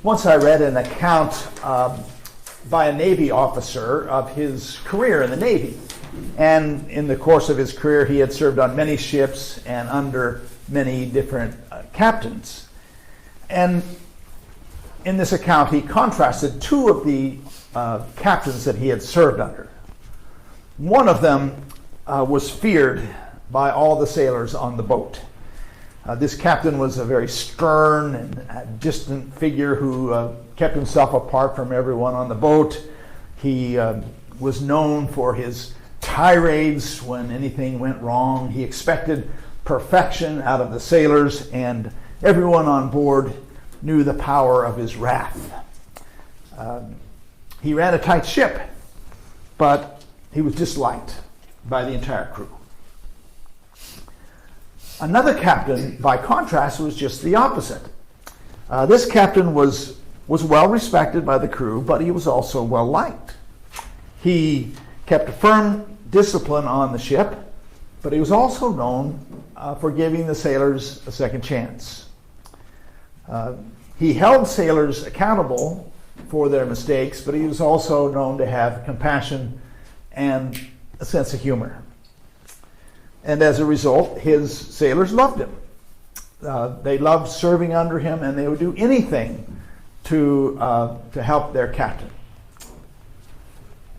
Once I read an account by a Navy officer of his career in the Navy. And in the course of his career, he had served on many ships and under many different captains. And in this account, he contrasted two of the captains that he had served under. One of them was feared by all the sailors on the boat. This captain was a very stern and distant figure who kept himself apart from everyone on the boat. He was known for his tirades when anything went wrong. He expected perfection out of the sailors, and everyone on board knew the power of his wrath. He ran a tight ship, but he was disliked by the entire crew. Another captain, by contrast, was just the opposite. This captain was well respected by the crew, but he was also well liked. He kept a firm discipline on the ship, but he was also known for giving the sailors a second chance. He held sailors accountable for their mistakes, but he was also known to have compassion and a sense of humor. And as a result, his sailors loved him. They loved serving under him, and they would do anything to help their captain.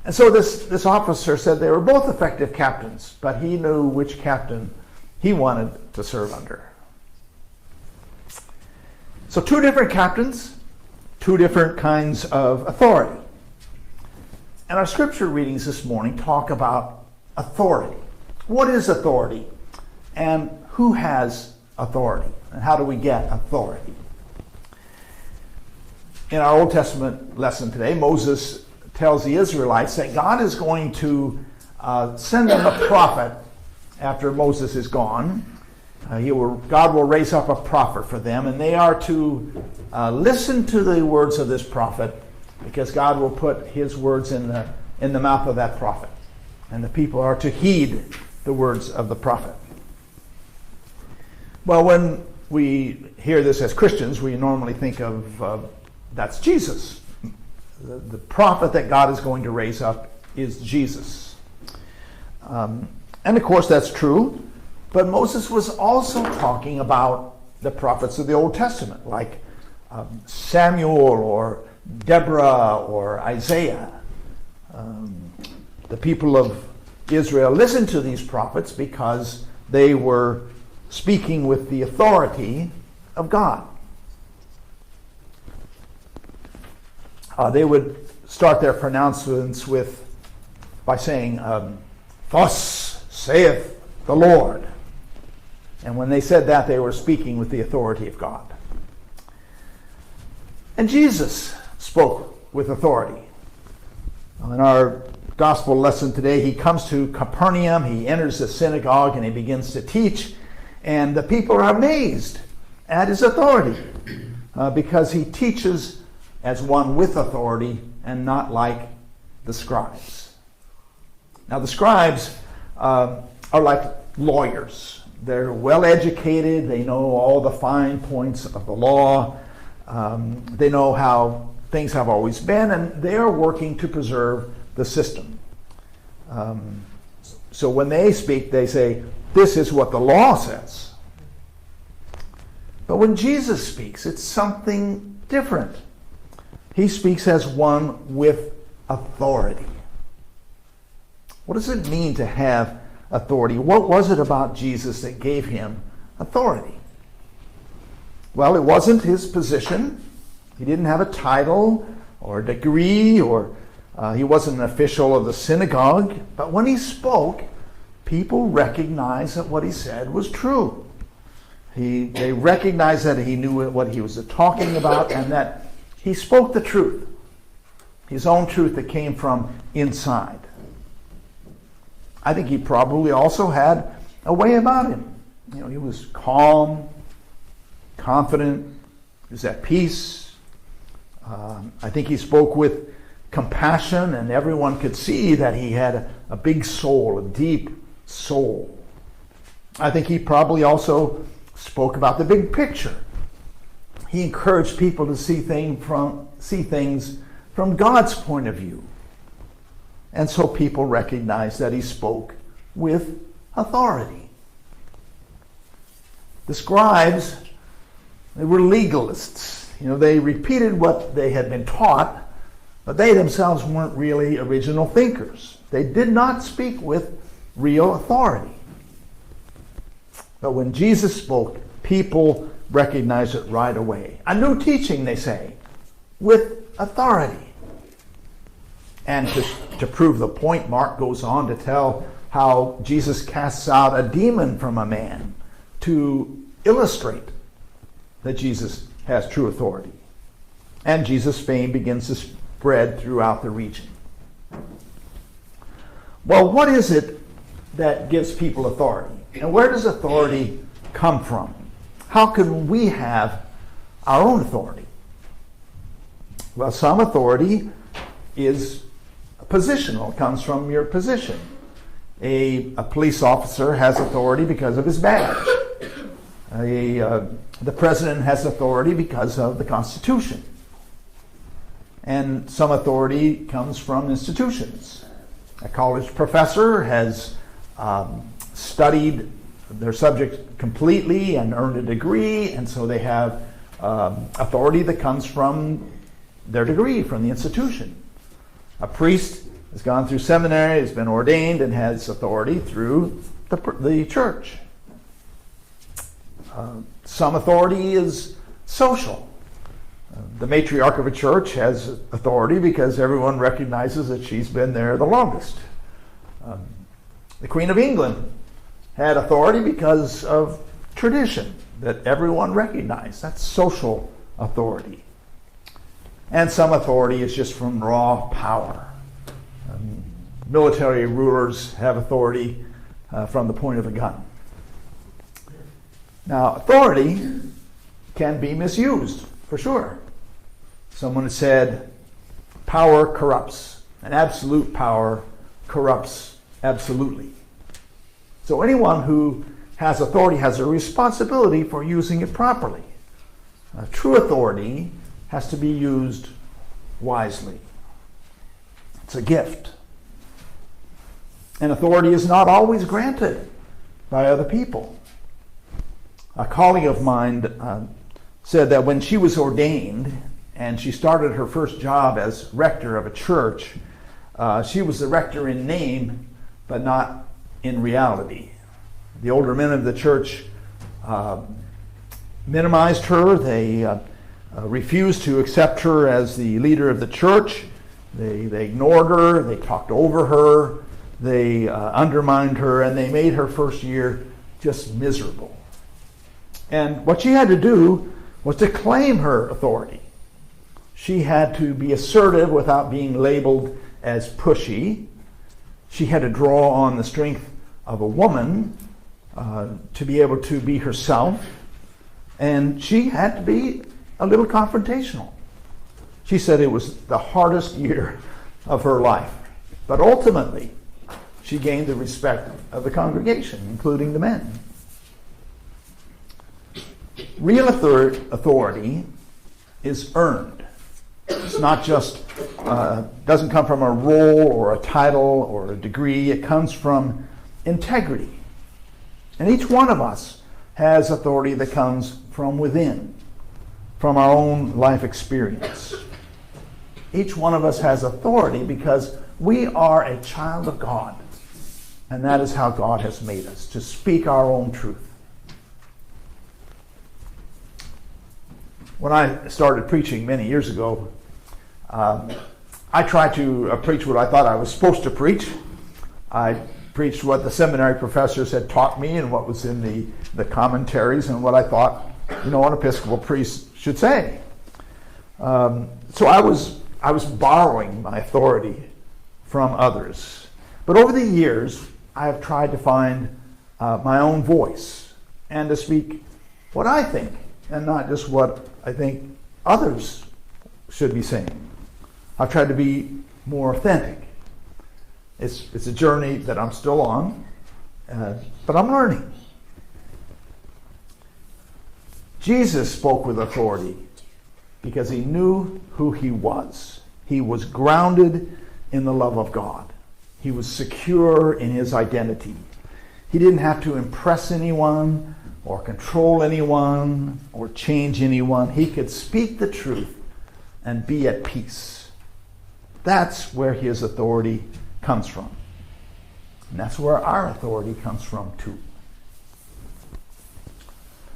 And so this officer said they were both effective captains, but he knew which captain he wanted to serve under. So two different captains, two different kinds of authority. And our scripture readings this morning talk about authority. What is authority? And who has authority? And how do we get authority? In our Old Testament lesson today, Moses tells the Israelites that God is going to send them a prophet after Moses is gone. God will raise up a prophet for them, and they are to listen to the words of this prophet, because God will put his words in the mouth of that prophet. And the people are to heed the words of the prophet. Well, when we hear this as Christians, we normally think of that's Jesus. The prophet that God is going to raise up is Jesus. And of course that's true, but Moses was also talking about the prophets of the Old Testament, like Samuel or Deborah or Isaiah. The people of Israel listened to these prophets because they were speaking with the authority of God. They would start their pronouncements by saying, "Thus saith the Lord." And when they said that, they were speaking with the authority of God. And Jesus spoke with authority. In our gospel lesson today, he comes to Capernaum, he enters the synagogue, and he begins to teach. And the people are amazed at his authority because he teaches as one with authority and not like the scribes. Now, the scribes are like lawyers. They're well educated. They know all the fine points of the law. They know how things have always been, and they are working to preserve the system. So when they speak, they say, "This is what the law says." But when Jesus speaks, it's something different. He speaks as one with authority. What does it mean to have authority? What was it about Jesus that gave him authority? Well, it wasn't his position. He didn't have a title or a degree, or he wasn't an official of the synagogue. But when he spoke, people recognized that what he said was true. They recognized that he knew what he was talking about, and that he spoke the truth, his own truth that came from inside. I think he probably also had a way about him. He was calm, confident, he was at peace. I think he spoke with compassion, and everyone could see that he had a big soul, a deep soul. I think he probably also spoke about the big picture. He encouraged people to see things from God's point of view. And so people recognized that he spoke with authority. The scribes, they were legalists. They repeated what they had been taught, but they themselves weren't really original thinkers. They did not speak with real authority. But when Jesus spoke, people recognized it right away. A new teaching, they say, with authority. And to prove the point, Mark goes on to tell how Jesus casts out a demon from a man to illustrate that Jesus has true authority. And Jesus' fame begins to spread throughout the region. Well, what is it that gives people authority? And where does authority come from? How can we have our own authority? Well, some authority is positional. It comes from your position. A police officer has authority because of his badge. The president has authority because of the Constitution. And some authority comes from institutions. A college professor has studied their subject completely and earned a degree, and so they have authority that comes from their degree, from the institution. A priest has gone through seminary, has been ordained, and has authority through the church. Some authority is social. The matriarch of a church has authority because everyone recognizes that she's been there the longest. The Queen of England had authority because of tradition that everyone recognized. That's social authority. And some authority is just from raw power. Military rulers have authority from the point of a gun. Now, authority can be misused, for sure. Someone said, power corrupts, and absolute power corrupts absolutely. So anyone who has authority has a responsibility for using it properly. True authority has to be used wisely. It's a gift. And authority is not always granted by other people. A colleague of mine said that when she was ordained and she started her first job as rector of a church, she was the rector in name, but not in reality. The older men of the church minimized her. They refused to accept her as the leader of the church. They ignored her. They talked over her. They undermined her, and they made her first year just miserable. And what she had to do was to claim her authority. She had to be assertive without being labeled as pushy. She had to draw on the strength of a woman to be able to be herself. And she had to be a little confrontational. She said it was the hardest year of her life. But ultimately, she gained the respect of the congregation, including the men. Real authority is earned. It's not just, doesn't come from a role or a title or a degree. It comes from integrity. And each one of us has authority that comes from within, from our own life experience. Each one of us has authority because we are a child of God. And that is how God has made us, to speak our own truth. When I started preaching many years ago, I tried to preach what I thought I was supposed to preach. I preached what the seminary professors had taught me and what was in the commentaries and what I thought, an Episcopal priest should say. So I was borrowing my authority from others. But over the years, I have tried to find my own voice and to speak what I think and not just what I think others should be saying. I've tried to be more authentic. It's a journey that I'm still on, but I'm learning. Jesus spoke with authority because he knew who he was. He was grounded in the love of God. He was secure in his identity. He didn't have to impress anyone or control anyone or change anyone. He could speak the truth and be at peace. That's where his authority comes from. And that's where our authority comes from too.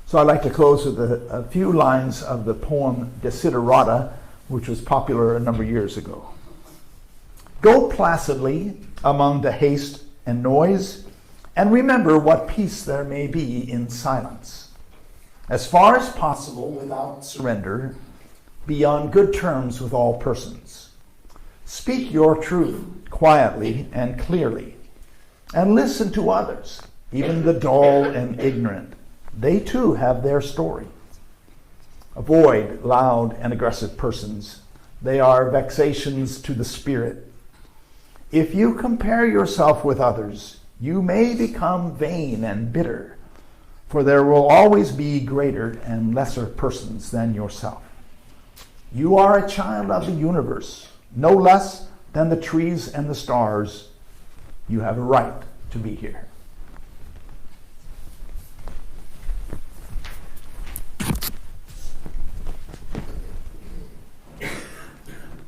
So I'd like to close with a few lines of the poem Desiderata, which was popular a number of years ago. Go placidly among the haste and noise, and remember what peace there may be in silence. As far as possible, without surrender, be on good terms with all persons. Speak your truth quietly and clearly, and listen to others, even the dull and ignorant. They too have their story. Avoid loud and aggressive persons. They are vexations to the spirit. If you compare yourself with others, you may become vain and bitter, for there will always be greater and lesser persons than yourself. You are a child of the universe, no less than the trees and the stars. You have a right to be here.